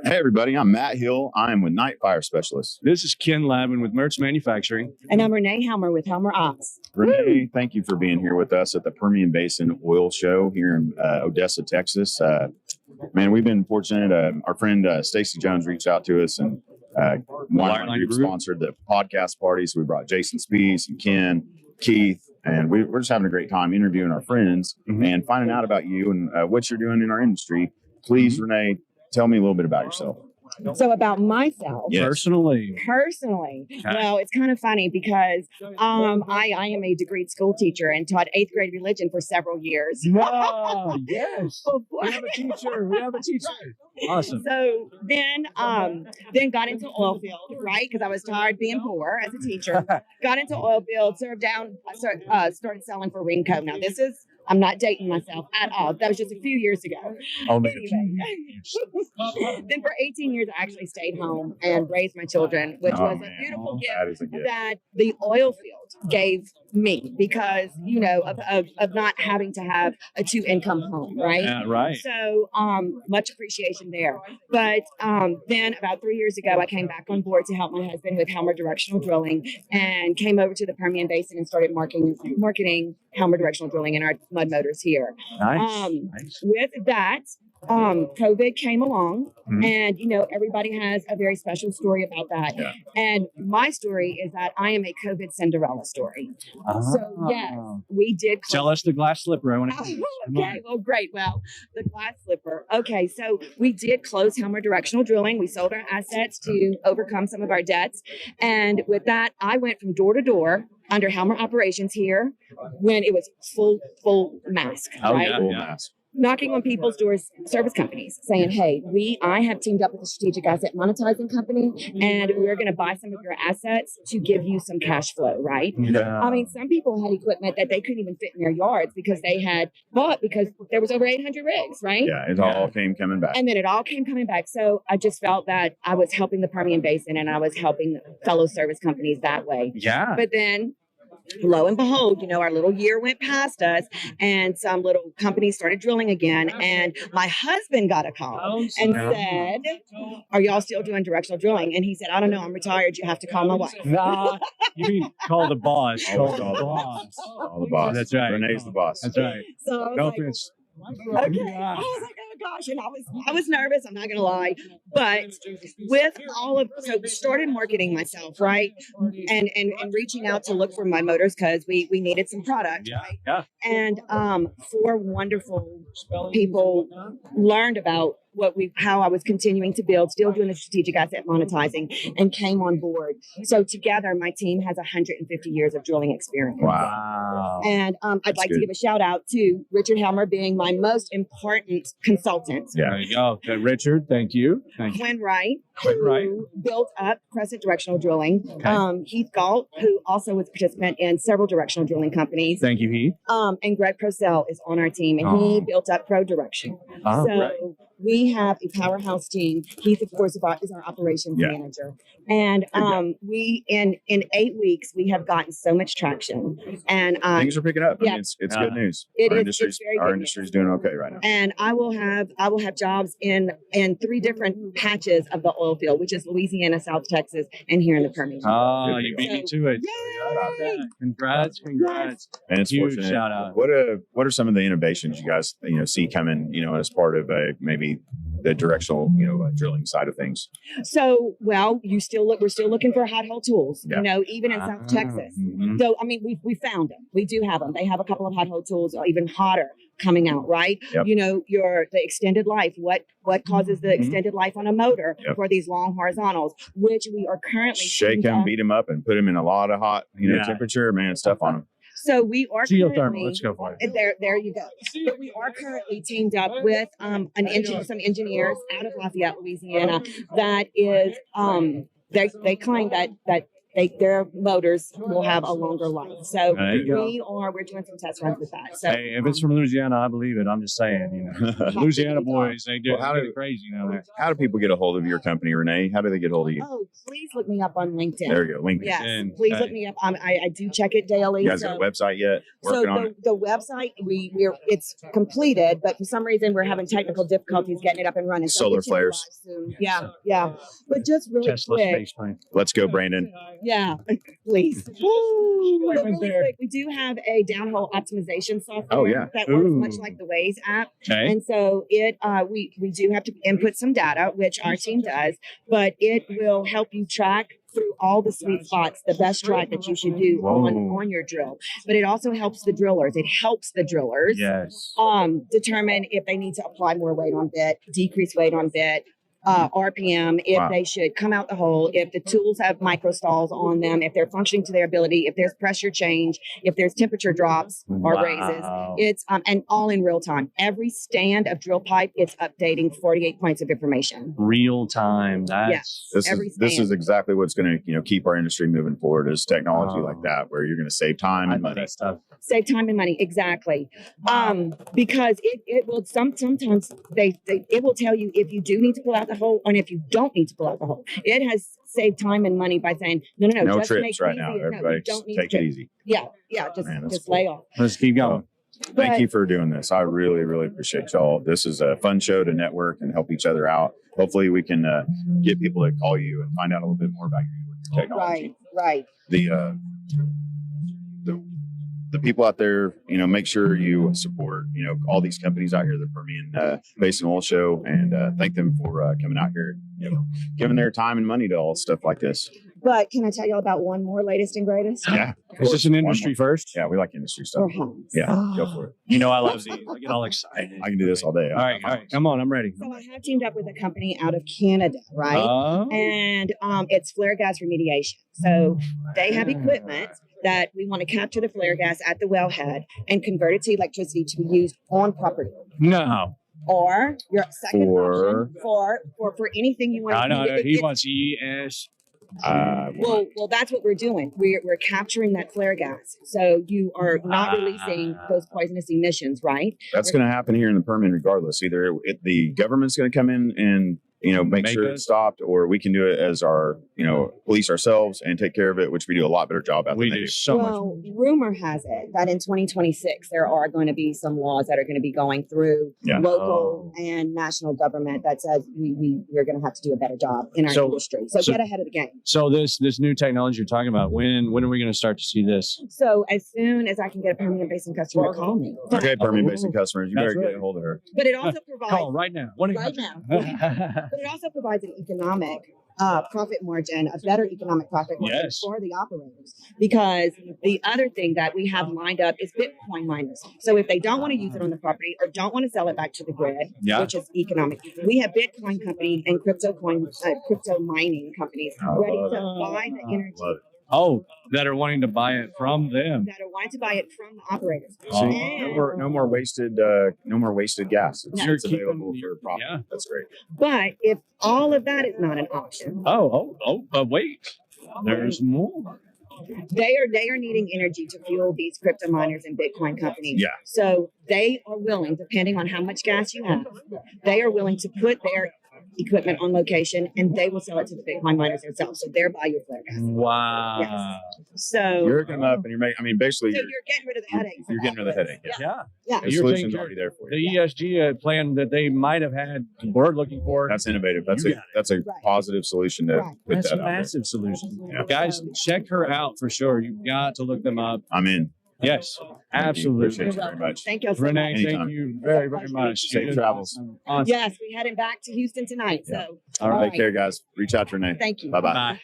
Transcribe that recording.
Hey, everybody. I'm Matt Hill. I am with Night Fire Specialists. This is Ken Lavin with Mertz Manufacturing. And I'm Renee Helmer with Helmer Ops. Renee, thank you for being here with us at the Permian Basin Oil Show here in Odessa, Texas. Man, we've been fortunate. Our friend Stacy Jones reached out to us and we sponsored the podcast party. So we brought Jason Spiess and Ken, Keith, and we're just having a great time interviewing our friends and finding out about you and what you're doing in our industry. Please, Renee, tell me a little bit about yourself. So about myself, Yes. Personally, well, it's kind of funny because I am a degreed school teacher and taught 8th grade religion for several years. Wow, yes. We have a teacher. Awesome. So then got into oil field, right? Because I was tired being poor as a teacher. Got into oil field, started selling for Ringco. Now I'm not dating myself at all. That was just a few years ago. Only Then for 18 years, I actually stayed home and raised my children, which was a beautiful gift that the oil field gave me because, of not having to have a 2-income home, right? Yeah, right. So much appreciation there. But then about 3 years ago, I came back on board to help my husband with Helmer Directional Drilling and came over to the Permian Basin and started marketing Helmer Directional Drilling in our mud motors here. Nice. With that, COVID came along and, everybody has a very special story about that. Yeah. And my story is that I am a COVID Cinderella story. So yes, we did. Tell us the glass slipper. I want to. Okay, well, great. Well, the glass slipper. Okay, so we did close Helmer Directional Drilling. We sold our assets to overcome some of our debts. And with that, I went from door to door under Helmer operations here when it was full mask, right? Full mask. Knocking on people's doors, service companies, saying, hey, I have teamed up with a strategic asset monetizing company, and we're going to buy some of your assets to give you some cash flow, right? Yeah. I mean, some people had equipment that they couldn't even fit in their yards because they had bought because there was over 800 rigs, right? Yeah, it all came coming back. And then it all came coming back. So I just felt that I was helping the Permian Basin and I was helping fellow service companies that way. Yeah. But then lo and behold, our little year went past us and some little companies started drilling again. And my husband got a call and said, are y'all still doing directional drilling? And he said, I don't know. I'm retired. You have to call my wife. Nah, you mean call the boss. Call the boss. That's right. Renee's the boss. That's right. So I was okay. I was like, oh gosh, and I was nervous. I'm not gonna lie, but with started marketing myself, right, and reaching out to look for my motors because we needed some product, right? Yeah. And 4 wonderful people learned about how I was continuing to build, still doing the strategic asset monetizing, and came on board. So together, my team has 150 years of drilling experience. Wow. And I'd like to give a shout out to Richard Helmer being my most important consultant. Yeah. There you go. Okay, Richard, thank you. Quinn Wright, who built up Crescent Directional Drilling. Okay. Heath Galt, who also was a participant in several directional drilling companies. Thank you, Heath. And Greg Procell is on our team, and he built up Pro Direction. We have a powerhouse team. Heath, of course, is our operations manager. And we, in 8 weeks, we have gotten so much traction. And things are picking up. Yeah. I mean, it's good news. Our industry is doing okay right now. And I will have jobs in 3 different patches of the oil field, which is Louisiana, South Texas, and here in the Permian. Oh, you beat me to it. Yay! Congrats. And it's huge fortunate. Shout out. What are some of the innovations you guys see coming as part of maybe the directional drilling side of things? So we're still looking for hot hole tools, even in South Texas. So I mean we found them. We do have them. They have a couple of hot hole tools, or even hotter, coming out, right? Yep. The extended life, what causes the extended life on a motor for these long horizontals, which we are currently shake them, beat them up, and put them in a lot of hot temperature, stuff on them. So we are geothermal. Let's go for it. There you go. But we are currently teamed up with some engineers out of Lafayette, Louisiana. That is, they claim that their motors will have a longer life. So There you go. we're doing some test runs with that. So Hey, if it's from Louisiana, I believe it. I'm just saying, Louisiana boys, they do crazy down there. How do people get a hold of your company, Renee? How do they get a hold of you? oh, please look me up on LinkedIn. There you go, LinkedIn. Yes, please look me up. I do check it daily. You guys got a website yet? So Working on it? the website it's completed, but for some reason we're having technical difficulties getting it up and running. So Solar it's in flares. live soon. Yeah. But just really Tesla quick. space plane. Let's go, Brandon. Yeah, please. Woo! Right But really there. quick, we do have a downhole optimization software Oh, yeah. that works Ooh. much like the Waze app. Okay. And so we do have to input some data, which our team does, but it will help you track through all the sweet spots, the best track that you should do on your drill. But it also helps the drillers. It helps the drillers Yes. determine if they need to apply more weight on bit, decrease weight on bit, RPM, if they should come out the hole, if the tools have micro stalls on them, if they're functioning to their ability, if there's pressure change, if there's temperature drops or raises. It's and all in real time. Every stand of drill pipe, it's updating 48 points of information. Real time. That's This is exactly what's going to keep our industry moving forward is technology like that, where you're going to save time and money. Save time and money, exactly. Because it will sometimes it will tell you if you do need to pull out the hole and if you don't need to pull out the hole. It has saved time and money by saying no just make trips right it now. easier. Everybody, don't need take to it easy. Yeah, just lay off. Let's keep going. Thank you for doing this. I really, really appreciate y'all. This is a fun show to network and help each other out. Hopefully, we can get people to call you and find out a little bit more about you and your technology. Right. The people out there, make sure you support, all these companies out here, the Permian Basin Oil Show, and thank them for coming out here, giving their time and money to all stuff like this. But can I tell you about one more latest and greatest? Yeah. Is this an industry first? Yeah, we like industry stuff. Or Hermes. Yeah, go for it. I love these. I get all excited. I can do this all day. All right. Come on. I'm ready. So I have teamed up with a company out of Canada, right? And it's flare gas remediation. So they have equipment that we want to capture the flare gas at the wellhead and convert it to electricity to be used on property. No. Or your second option for anything you want. No. He wants ES. Well, that's what we're doing. We're capturing that flare gas, so you are not releasing those poisonous emissions, right? That's going to happen here in the Permian, regardless. Either the government's going to come in and make sure it's stopped, or we can do it as our police ourselves and take care of it, which we do a lot better job at. We do so much. Well, rumor has it that in 2026 there are going to be some laws that are going to be going through local and national government that says we're going to have to do a better job in our industry. So get ahead of the game. So this new technology you're talking about, when are we going to start to see this? So as soon as I can get a Permian Basin customer to call me. Okay, Permian Basin customers, you better get a hold of her. But it also provides call right now. Right now. But it also provides an economic profit margin, a better economic profit margin for the operators. Because the other thing that we have lined up is Bitcoin miners. So if they don't want to use it on the property or don't want to sell it back to the grid, which is economic, we have Bitcoin companies and crypto mining companies ready to buy the energy. Oh, that are wanting to buy it from them. That are wanting to buy it from the operators. No more wasted gas. It's available for profit. Yeah. That's great. But if all of that is not an option. But wait. There's more. They are needing energy to fuel these crypto miners and Bitcoin companies. Yeah. So they are willing, depending on how much gas you have, they are willing to put their equipment on location and they will sell it to the Bitcoin miners themselves. So thereby your flare gas. Wow. Yes. So you're hooking them up and you're making, basically, you're getting rid of the headache. You're getting rid of the headache. Yeah. The solution's already there for you. The ESG plan that they might have had, we're looking for. That's innovative. That's a positive solution to put That's that a out massive solution. Yeah. Guys, check her out for sure. You've got to look them up. I'm in. Yes, absolutely. Appreciate you very much. Thank you, Renee. Anytime. Thank you very, very much. Safe travels. Awesome. Yes, we're heading back to Houston tonight. So all right. Take care, guys. Reach out to Renee. Thank you. Bye-bye. Bye.